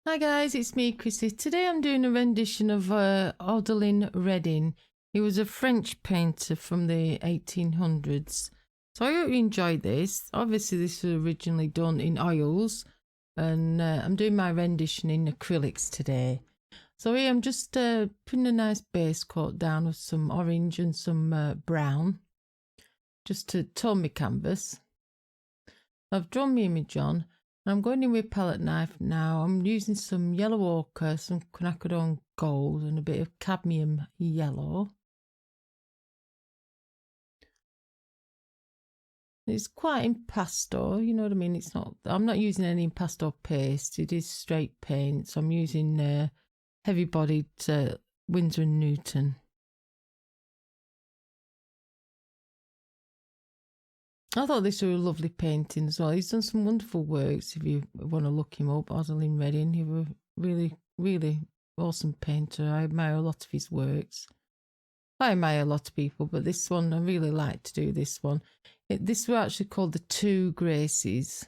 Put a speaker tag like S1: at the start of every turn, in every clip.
S1: Hi guys, it's me, Chrissy. Today I'm doing a rendition of Odelin Redding. He was a French painter from the 1800s. So I hope you enjoyed this. Obviously this was originally done in oils and I'm doing my rendition in acrylics today. So here I'm just putting a nice base coat down with some orange and some brown just to tone my canvas. I've drawn my image on. I'm going in with a palette knife now. I'm using some yellow ochre, some quinacridone gold and a bit of cadmium yellow. It's quite impasto, you know what I mean? It's not, I'm not using any impasto paste. It is straight paint. So I'm using heavy bodied Winsor & Newton. I thought this was a lovely painting as well. He's done some wonderful works if you want to look him up. Odelin Redding, he was really awesome painter. I admire a lot of his works. I admire a lot of people, but this one, I really like to do this one. This was actually called The Two Graces.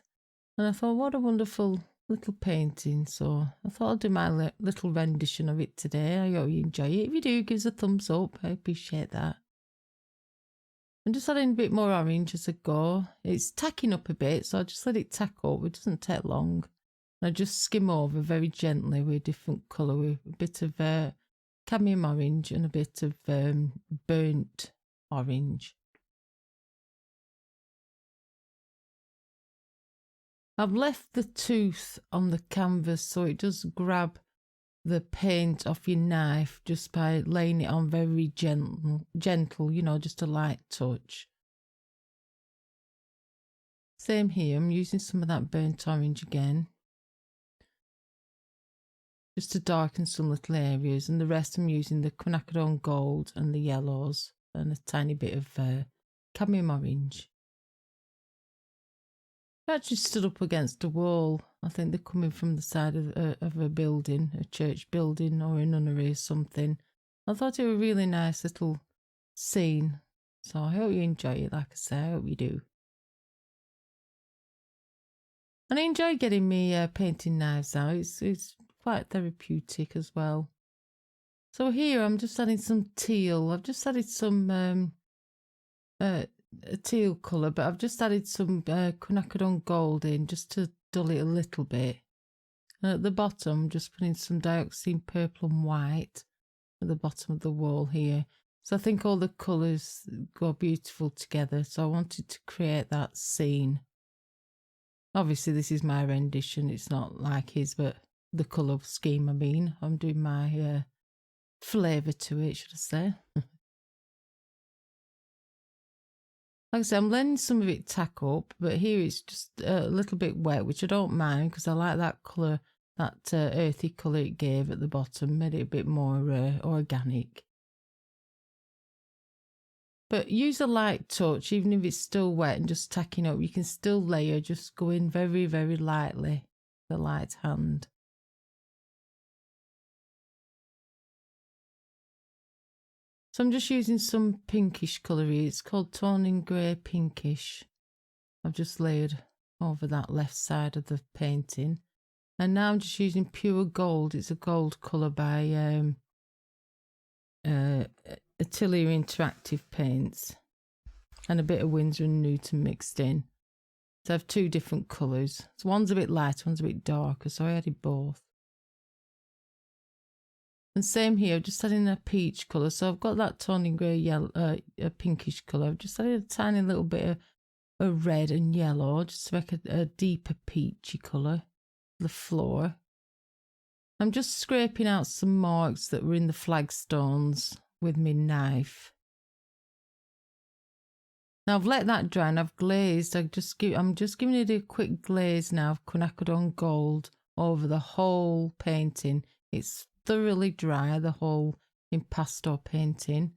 S1: And I thought, what a wonderful little painting. So I thought I'd do my little rendition of it today. I hope you enjoy it. If you do, give us a thumbs up. I appreciate that. I'm just adding a bit more orange as I go. It's tacking up a bit, so I just let it tack up. It doesn't take long. I just skim over very gently with a different colour, with a bit of cadmium orange and a bit of burnt orange. I've left the tooth on the canvas so it does grab the paint off your knife just by laying it on very gentle, you know, just a light touch. Same here, I'm using some of that burnt orange again, just to darken some little areas, and the rest I'm using the quinacridone gold and the yellows and a tiny bit of cadmium orange. I actually stood up against a wall. I think they're coming from the side of a building, a church building or a nunnery or something. I thought it was a really nice little scene. So I hope you enjoy it, like I say, I hope you do. And I enjoy getting me painting knives out. It's quite therapeutic as well. So here I'm just adding some teal. I've just added some a teal colour, but I've just added some quinacridone gold in just to dull it a little bit. And at the bottom, I'm just putting some dioxazine purple and white at the bottom of the wall here. So I think all the colours go beautiful together. So I wanted to create that scene. Obviously, this is my rendition. It's not like his, but the colour scheme, I mean. I'm doing my flavour to it, should I say. Like I said, I'm letting some of it tack up, but here it's just a little bit wet, which I don't mind because I like that colour, that earthy colour it gave at the bottom, made it a bit more organic. But use a light touch, even if it's still wet and just tacking up, you can still layer, just go in very lightly, the light hand. So I'm just using some pinkish colour here. It's called Toning Grey Pinkish. I've just layered over that left side of the painting. And now I'm just using pure gold. It's a gold colour by Atelier Interactive Paints. And a bit of Winsor & Newton mixed in. So I have two different colours. So one's a bit lighter, one's a bit darker. So I added both. And same here, just adding a peach colour. So I've got that toning grey yellow, a pinkish colour. I've just added a tiny little bit of red and yellow, just to make a deeper peachy colour. The floor. I'm just scraping out some marks that were in the flagstones with my knife. Now I've let that dry and I've glazed. I'm just giving it a quick glaze now of quinacridone gold over the whole painting. It's thoroughly dry, the whole impasto painting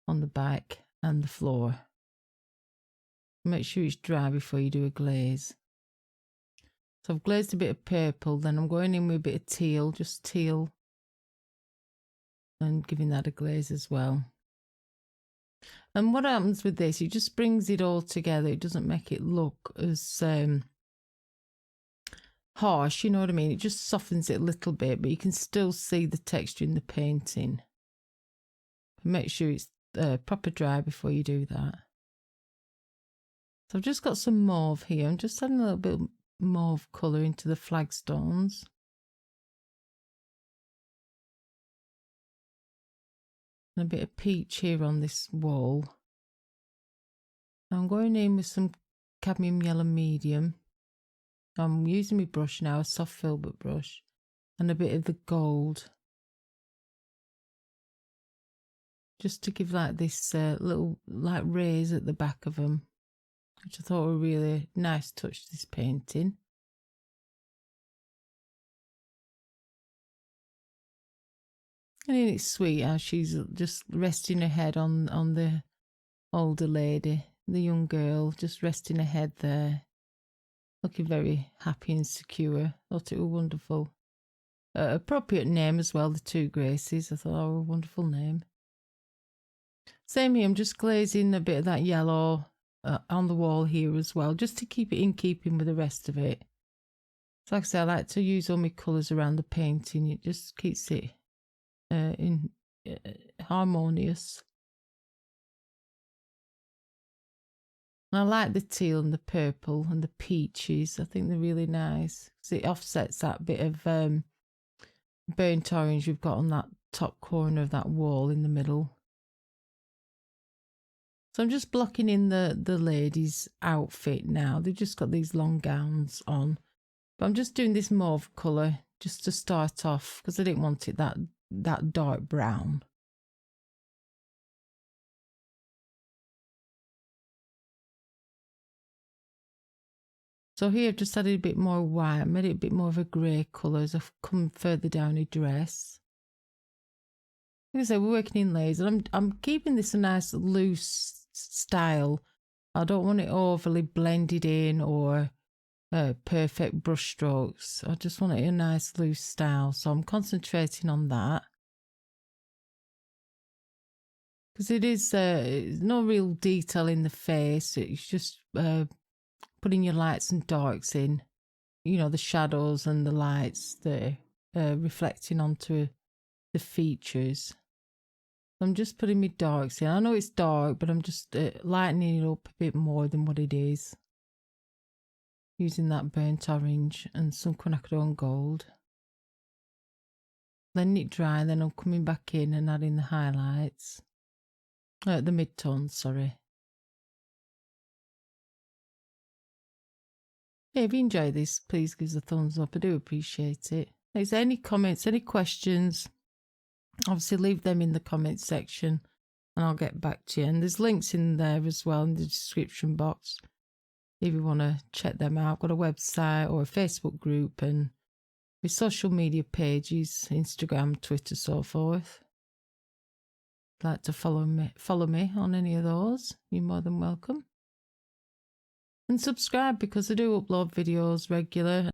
S1: on the back and the floor. Make sure it's dry before you do a glaze. So I've glazed a bit of purple, then I'm going in with a bit of teal, just teal, and giving that a glaze as well. And what happens with this, it just brings it all together. It doesn't make it look as harsh, you know what I mean? It just softens it a little bit, but you can still see the texture in the painting. Make sure it's proper dry before you do that. So I've just got some mauve here. I'm just adding a little bit of mauve colour into the flagstones. And a bit of peach here on this wall. I'm going in with some cadmium yellow medium. I'm using my brush now, a soft filbert brush, and a bit of the gold. Just to give like this little like rays at the back of them, which I thought were really nice touch to this painting. And then it's sweet how she's just resting her head on the older lady, the young girl, just resting her head there, looking very happy and secure. Thought it was wonderful. Appropriate name as well, the Two Graces. I thought, oh, a wonderful name. Same here, I'm just glazing a bit of that yellow on the wall here as well, just to keep it in keeping with the rest of it. So like I say, I like to use all my colours around the painting. It just keeps it harmonious. And I like the teal and the purple and the peaches. I think they're really nice because it offsets that bit of burnt orange we've got on that top corner of that wall in the middle. So I'm just blocking in the lady's outfit now. They've just got these long gowns on. But I'm just doing this mauve colour just to start off because I didn't want it that dark brown. So here I've just added a bit more white, made it a bit more of a grey colour as I've come further down her dress. Like I said, we're working in layers, and I'm keeping this a nice loose style. I don't want it overly blended in or perfect brush strokes. I just want it a nice loose style, so I'm concentrating on that. Because it is no real detail in the face, it's just putting your lights and darks in, you know, the shadows and the lights that are reflecting onto the features. I'm just putting my darks in. I know it's dark, but I'm just lightening it up a bit more than what it is. Using that burnt orange and some quinacridone gold. Letting it dry, and then I'm coming back in and adding the highlights. The midtones, sorry. Yeah, if you enjoy this, please give us a thumbs up. I do appreciate it. If there's any comments, any questions, obviously leave them in the comments section and I'll get back to you. And there's links in there as well in the description box if you want to check them out. I've got a website or a Facebook group and my social media pages, Instagram, Twitter, so forth. If you'd like to follow me on any of those, you're more than welcome. And subscribe because I do upload videos regular.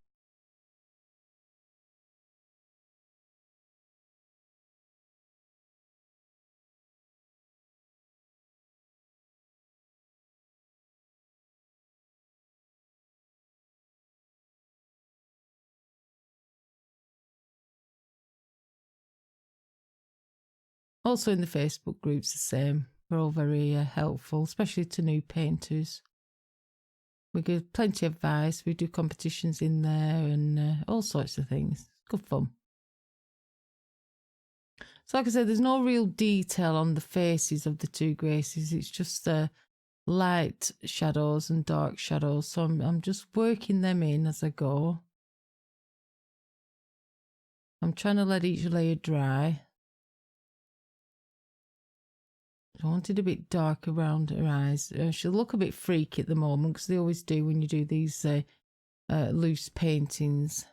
S1: Also in the Facebook groups the same. We're all very helpful, especially to new painters. We give plenty of advice. We do competitions in there and all sorts of things. Good fun. So like I said, there's no real detail on the faces of the Two Graces. It's just light shadows and dark shadows. So I'm just working them in as I go. I'm trying to let each layer dry. I wanted a bit dark around her eyes. She'll look a bit freaky at the moment because they always do when you do these loose paintings.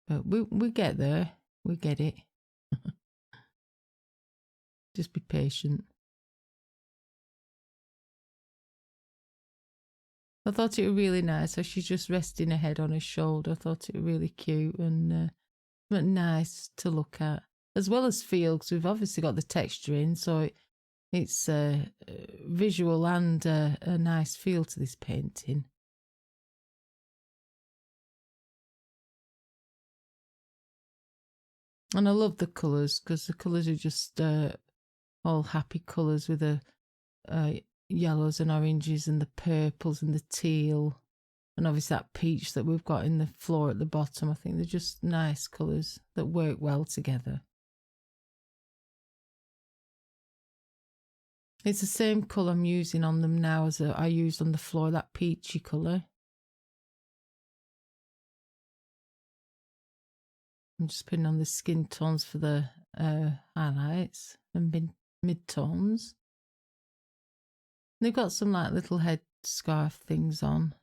S1: But we get there. We get it. Just be patient. I thought it was really nice. So she's just resting her head on his shoulder. I thought it was really cute and nice to look at. As well as feel, because we've obviously got the texture in. So it's visual and a nice feel to this painting. And I love the colours because the colours are just all happy colours with the yellows and oranges and the purples and the teal. And obviously that peach that we've got in the floor at the bottom. I think they're just nice colours that work well together. It's the same colour I'm using on them now as I used on the floor, that peachy colour. I'm just putting on the skin tones for the highlights and mid-tones. They've got some like little head scarf things on.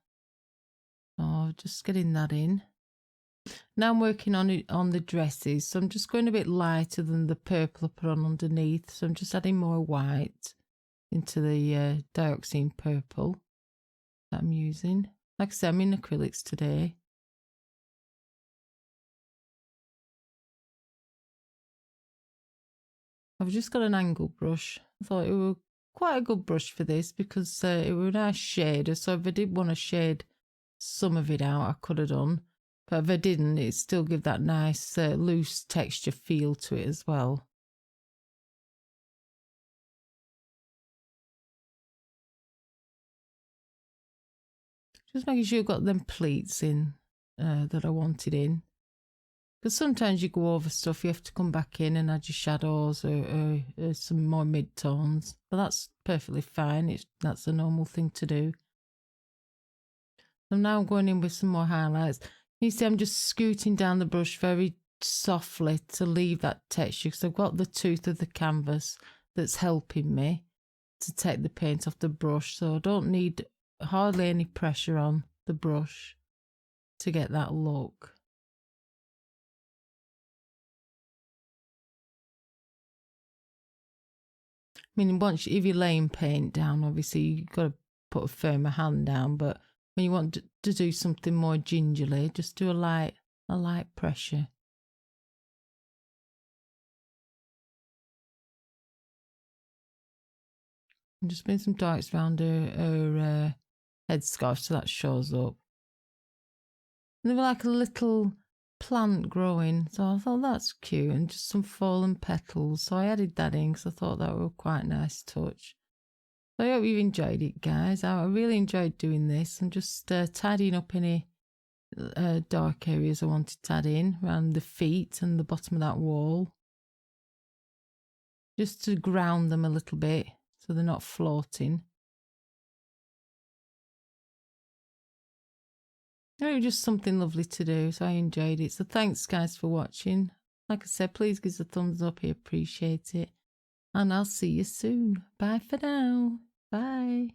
S1: Oh, just getting that in. Now I'm working on it on the dresses, so I'm just going a bit lighter than the purple I put on underneath. So I'm just adding more white into the dioxine purple that I'm using. Like I said, I'm in acrylics today. I've just got an angle brush. I thought it was quite a good brush for this because it was a nice shade. So if I did want to shade some of it out, I could have done. But if I didn't, it still give that nice loose texture feel to it as well. Just making sure you've got them pleats in that I wanted in. Because sometimes you go over stuff, you have to come back in and add your shadows or some more mid-tones. But that's perfectly fine. That's a normal thing to do. And now I'm going in with some more highlights. You see I'm just scooting down the brush very softly to leave that texture because I've got the tooth of the canvas that's helping me to take the paint off the brush. So I don't need hardly any pressure on the brush to get that look. I mean, if you're laying paint down, obviously you've got to put a firmer hand down, but when you want to do something more gingerly, just do a light pressure. I'm just putting some darks around her headscarf so that shows up. And they were like a little plant growing, so I thought that's cute, and just some fallen petals. So I added that in because I thought that was quite a nice touch. So I hope you've enjoyed it, guys. I really enjoyed doing this. I'm just tidying up any dark areas I wanted to add in around the feet and the bottom of that wall, just to ground them a little bit so they're not floating. It was just something lovely to do, so I enjoyed it. So thanks, guys, for watching. Like I said, please give us a thumbs up. I appreciate it. And I'll see you soon. Bye for now. Bye.